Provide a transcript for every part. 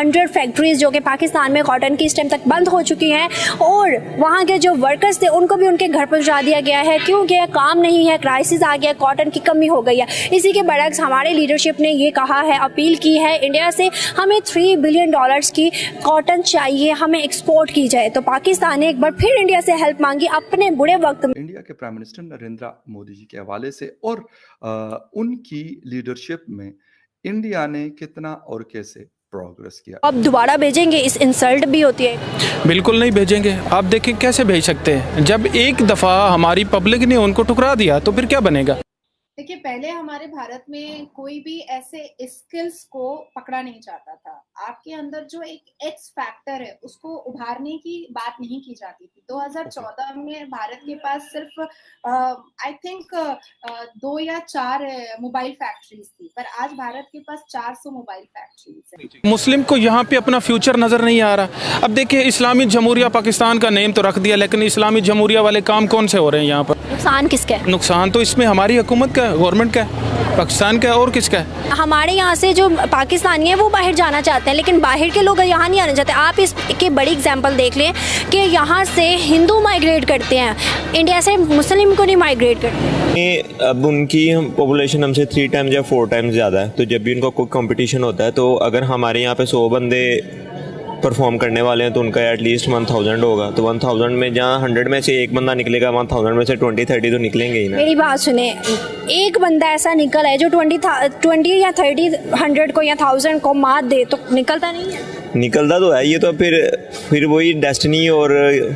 100 factories जो कि पाकिस्तान में कॉटन की इस टाइम तक बंद हो चुकी हैं और वहाँ के जो वर्कर्स थे उनको भी उनके घर पहुँचा दिया गया है क्योंकि काम नहीं है, क्राइसिस आ गया, कॉटन की कमी हो गई है। इसी के बरक्स हमारे लीडरशिप ने ये कहा है, अपील की है इंडिया से, हमें $3 बिलियन की कॉटन चाहिए, हमें एक्सपोर्ट की जाए। तो पाकिस्तान ने एक बार फिर इंडिया से हेल्प मांगी अपने बुरे वक्त में। इंडिया के प्राइम मिनिस्टर नरेंद्र मोदी जी के हवाले से और उनकी लीडरशिप में इंडिया ने कितना और कैसे प्रोग्रेस किया। अब दोबारा भेजेंगे, इस इंसल्ट भी होती है। बिल्कुल नहीं भेजेंगे। आप देखें कैसे भेज सकते हैं, जब एक दफ़ा हमारी पब्लिक ने उनको ठुकरा दिया तो फिर क्या बनेगा। देखिए, पहले हमारे भारत में कोई भी ऐसे स्किल्स को पकड़ा नहीं जाता था। आपके अंदर जो एक एक्स फैक्टर है उसको उभारने की बात नहीं की जाती थी। 2014 में भारत के पास सिर्फ आई थिंक 2 या 4 मोबाइल फैक्ट्रीज थी, पर आज भारत के पास 400 मोबाइल फैक्ट्रीज है। मुस्लिम को यहाँ पे अपना फ्यूचर नज़र नहीं आ रहा। अब देखिए, इस्लामी जमहूरिया पाकिस्तान का नेम तो रख दिया, लेकिन इस्लामी जमहूरिया वाले काम कौन से हो रहे हैं यहाँ पर। नुकसान किसका है? नुकसान तो इसमें हमारी हुकूमत का, गवर्नमेंट का, पाकिस्तान का, और किसका है। हमारे यहाँ से जो पाकिस्तानी है वो बाहर जाना चाहते हैं, लेकिन बाहर के लोग यहाँ नहीं आना चाहते। आप इसकी बड़ी एग्जांपल देख लें कि यहाँ से हिंदू माइग्रेट करते हैं, इंडिया से मुस्लिम को नहीं माइग्रेट करते। अब उनकी पॉपुलेशन हमसे 3 टाइम्स या 4 टाइम्स ज़्यादा है, तो जब भी उनका कोई कंपटीशन होता है तो अगर हमारे यहाँ पे 100 बंदे परफॉर्म करने वाले हैं तो उनका एटलीस्ट 1000 होगा। तो 1000 में जहाँ 100 में से एक बंदा निकलेगा, 1000 में से 20-30 तो निकलेंगे ही ना। मेरी बात सुने, एक बंदा ऐसा निकल है जो 20 या 30 100 को या 1000 को मात दे तो निकलता नहीं है। निकलता तो है, ये तो फिर वही डेस्टिनी और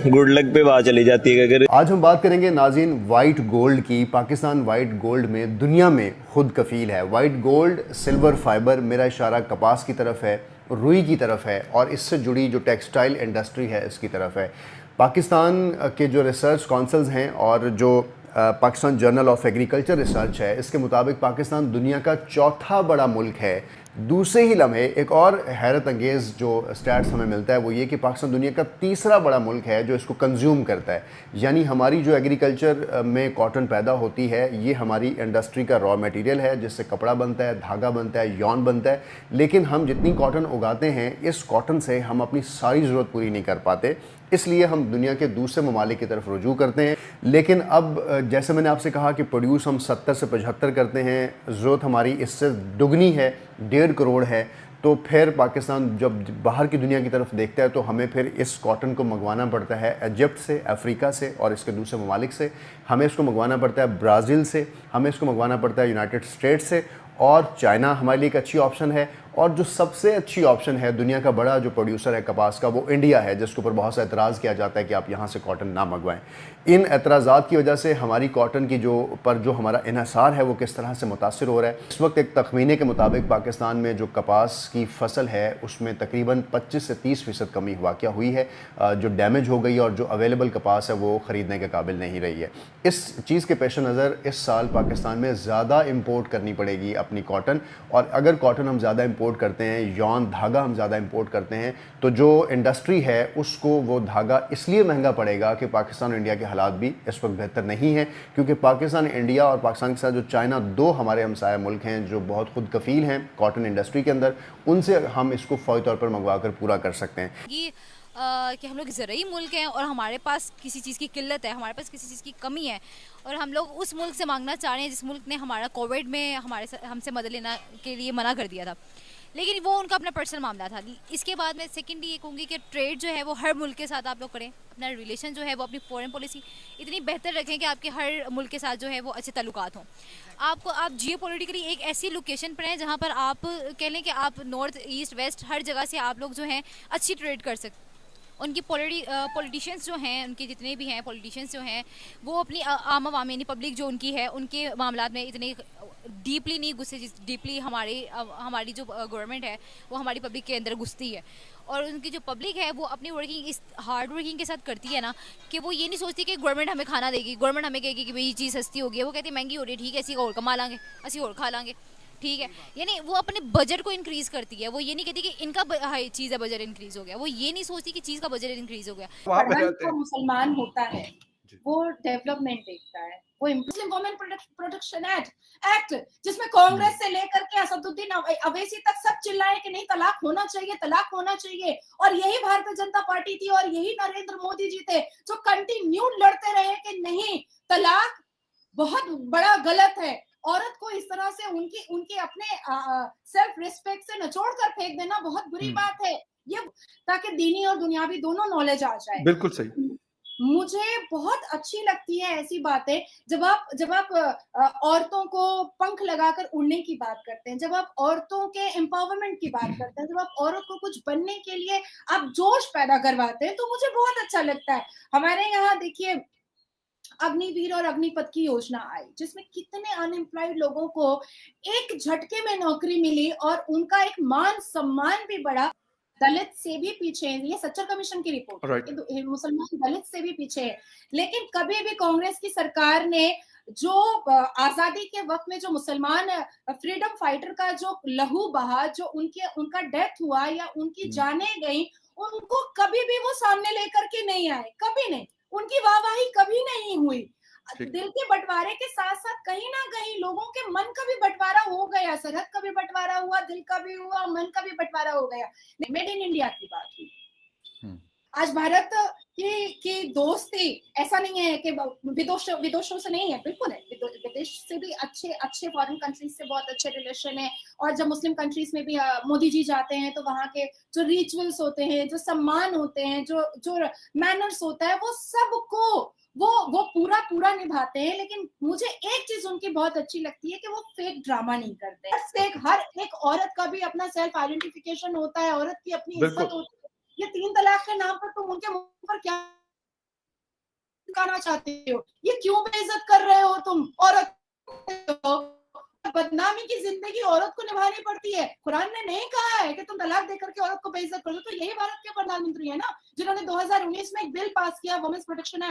गुड लक पे बात चली जाती है। अगर आज हम बात करेंगे नाज़रीन वाइट गोल्ड की। पाकिस्तान वाइट गोल्ड में दुनिया में खुद कफील है। वाइट गोल्ड, सिल्वर फाइबर, मेरा इशारा कपास की तरफ है, रुई की तरफ है और इससे जुड़ी जो टेक्सटाइल इंडस्ट्री है इसकी तरफ है। पाकिस्तान के जो रिसर्च काउंसिल्स हैं और जो Pakistan journal of agriculture research है, इसके मुताबिक पाकिस्तान दुनिया का 4था बड़ा मुल्क है। दूसरे ही लम्हे एक और हैरत अंगेज़ जो स्टैट्स हमें मिलता है वो ये कि पाकिस्तान दुनिया का 3रा बड़ा मुल्क है जो इसको कंज्यूम करता है। यानी हमारी जो एग्रीकल्चर में कॉटन पैदा होती है ये हमारी इंडस्ट्री का रॉ मटेरियल है, जिससे कपड़ा बनता है, धागा बनता है, यॉन बनता है। लेकिन हम जितनी कॉटन उगाते हैं, इस कॉटन से हम अपनी सारी ज़रूरत पूरी नहीं कर पाते, इसलिए हम दुनिया के दूसरे ममालिक की तरफ रुजू करते हैं। लेकिन अब जैसे मैंने आपसे कहा कि प्रोड्यूस हम 70 से 75 करते हैं, ज़रूरत हमारी इससे दुगनी है, 1.5 करोड़ है। तो फिर पाकिस्तान जब बाहर की दुनिया की तरफ देखता है तो हमें फिर इस कॉटन को मंगवाना पड़ता है इजिप्ट से, अफ्रीका से और इसके दूसरे ममालिक से। हमें इसको मंगवाना पड़ता है ब्राज़ील से, हमें इसको मंगवाना पड़ता है यूनाइटेड स्टेट्स से, और चाइना हमारे लिए एक अच्छी ऑप्शन है। और जो सबसे अच्छी ऑप्शन है, दुनिया का बड़ा जो प्रोड्यूसर है कपास का, वो इंडिया है, जिसके ऊपर बहुत सा एतराज़ किया जाता है कि आप यहाँ से कॉटन ना मंगवाएं। इन एतराज़ात की वजह से हमारी कॉटन की जो हमारा इन्हसार है वो किस तरह से मुतासिर हो रहा है। इस वक्त एक तखमीने के मुताबिक पाकिस्तान में जो कपास की फसल है उसमें तकरीबन 25 से 30% कमी वाक़या हुई है, जो डैमेज हो गई और जो अवेलेबल कपास है वो ख़रीदने के काबिल नहीं रही है। इस चीज़ के पेश नज़र इस साल पाकिस्तान में ज़्यादा इम्पोर्ट करनी पड़ेगी अपनी कॉटन, और अगर कॉटन हम ज़्यादा इम्पोर्ट करते हैं, यॉन धागा हम ज़्यादा इंपोर्ट करते हैं, तो जो इंडस्ट्री है उसको वो धागा इसलिए महंगा पड़ेगा कि पाकिस्तान और इंडिया के हालात भी इस वक्त बेहतर नहीं है, क्योंकि पाकिस्तान, इंडिया और पाकिस्तान के साथ जो चाइना, 2 हमारे हमसाया मुल्क हैं जो बहुत खुद कफील हैं कॉटन इंडस्ट्री के अंदर, उनसे हम इसको फौरी तौर पर मंगवा कर पूरा कर सकते हैं। कि हम लोग ज़रूरी मुल्क हैं और हमारे पास किसी चीज़ की किल्लत है, हमारे पास किसी चीज़ की कमी है, और हम लोग उस मुल्क से मांगना चाह रहे हैं जिस मुल्क ने हमारा कोविड में हमसे मदद लेना के लिए मना कर दिया था। लेकिन वो उनका अपना पर्सनल मामला था। इसके बाद मैं सेकेंडली ये कहूँगी कि ट्रेड जो है वो हर मुल्क के साथ आप लोग करें, अपना रिलेशन जो है वो अपनी फॉरेन पॉलिसी इतनी बेहतर रखें कि आपके हर मुल्क के साथ जो है वो अच्छे ताल्लुकात हों। आप जियोपॉलिटिकली एक ऐसी लोकेशन पर हैं जहाँ पर आप कह लें कि आप नॉर्थ ईस्ट वेस्ट हर जगह से आप लोग जो हैं अच्छी ट्रेड कर सकते। उनकी पॉलिटिशियंस जो हैं, उनके जितने भी हैं पॉलिटिशियंस जो हैं, वो अपनी आम आवाम यानी पब्लिक जो उनकी है, उनके मामलात में इतने डीपली नहीं घुसे जिस डीपली हमारी जो गवर्नमेंट है वो हमारी पब्लिक के अंदर घुसती है। और उनकी जो पब्लिक है वो अपनी वर्किंग इस हार्ड वर्किंग के साथ करती है ना, कि वो ये नहीं सोचती कि गवर्नमेंट हमें खाना देगी, गवर्नमेंट हमें कहेगी कि भाई ये चीज़ सस्ती हो गई है, वो कहती है महंगी हो रही है, ठीक है असी और कमा लांगे, असी और खा लांगे, ठीक है। यानी वो अपने बजट को इंक्रीज करती है, वो ये नहीं कहती कि इनका चीज़ है बजट इंक्रीज हो गया, वो ये नहीं सोचती कि चीज़ का बजट इंक्रीज हो गया। मुसलमान होता है जी। वो डेवलपमेंट देखता है। वो मुस्लिम वुमेन प्रोटेक्शन एक्ट जिसमें कांग्रेस से लेकर के असदुद्दीन अवैसी तक सब चिल्लाए कि नहीं तलाक होना चाहिए, तलाक होना चाहिए, और यही भारतीय जनता पार्टी थी और यही नरेंद्र मोदी जी थे जो कंटिन्यू लड़ते रहे कि नहीं तलाक बहुत बड़ा गलत है। औरत को इस तरह से उनके अपने सेल्फ रिस्पेक्ट से निचोड़ कर फेंक देना बहुत बुरी बात है, ये ताकि दीनी और दुनियावी दोनों नॉलेज आ जाए। बिल्कुल सही। मुझे बहुत अच्छी लगती है ऐसी बातें जब आप औरतों को पंख लगाकर उड़ने की बात करते हैं, जब आप औरतों के एम्पावरमेंट की बात करते हैं, जब आप औरत को कुछ बनने के लिए आप जोश पैदा करवाते हैं, तो मुझे बहुत अच्छा लगता है। हमारे यहाँ देखिए अग्निवीर और अग्निपथ की योजना आई जिसमें कितने अनएम्प्लॉयड लोगों को एक झटके में नौकरी मिली और उनका एक मान सम्मान भी बढ़ा। दलित से भी पीछे है, ये सच्चर कमीशन की रिपोर्ट है, मुसलमान दलित से भी पीछे है। लेकिन कभी भी कांग्रेस की सरकार ने जो आजादी के वक्त में जो मुसलमान फ्रीडम फाइटर का जो लहू बहा, जो उनका डेथ हुआ या उनकी जाने गई, उनको कभी भी वो सामने लेकर के नहीं आए, कभी नहीं, उनकी वाहवाही कभी नहीं हुई। दिल के बंटवारे के साथ साथ कहीं ना कहीं लोगों के मन का भी बंटवारा हो गया, सरहद का भी बंटवारा हुआ, दिल का भी हुआ, मन का भी बंटवारा हो गया। मेड इन इंडिया की बात हुई। आज भारत की दोस्ती ऐसा नहीं है कि विदेशों से नहीं है, बिल्कुल है, विदेश से भी अच्छे फॉरेन कंट्रीज से बहुत अच्छे रिलेशन है। और जब मुस्लिम कंट्रीज में भी मोदी जी जाते हैं तो वहाँ के जो रिचुअल्स होते हैं, जो सम्मान होते हैं, जो मैनर्स होता है, वो सबको वो पूरा निभाते हैं। लेकिन मुझे एक चीज उनकी बहुत अच्छी लगती है कि वो फेक ड्रामा नहीं करते। हर एक औरत का भी अपना सेल्फ आइडेंटिफिकेशन होता है, औरत की अपनी इज्जत होती है। ये 3 तलाक के नाम पर तुम उनके मुंह पर क्या कहना चाहते हो? ये क्यों बेइज्जत कर रहे हो तुम? औरत बदनामी की जिंदगी औरत को निभानी पड़ती है। कुरान ने नहीं कहा है कि तुम तलाक देकर के औरत को बेइज्जत कर दो। तो यही भारत के प्रधानमंत्री है ना जिन्होंने 2019 में एक बिल पास किया, वुमेन्स प्रोटेक्शन एक्ट।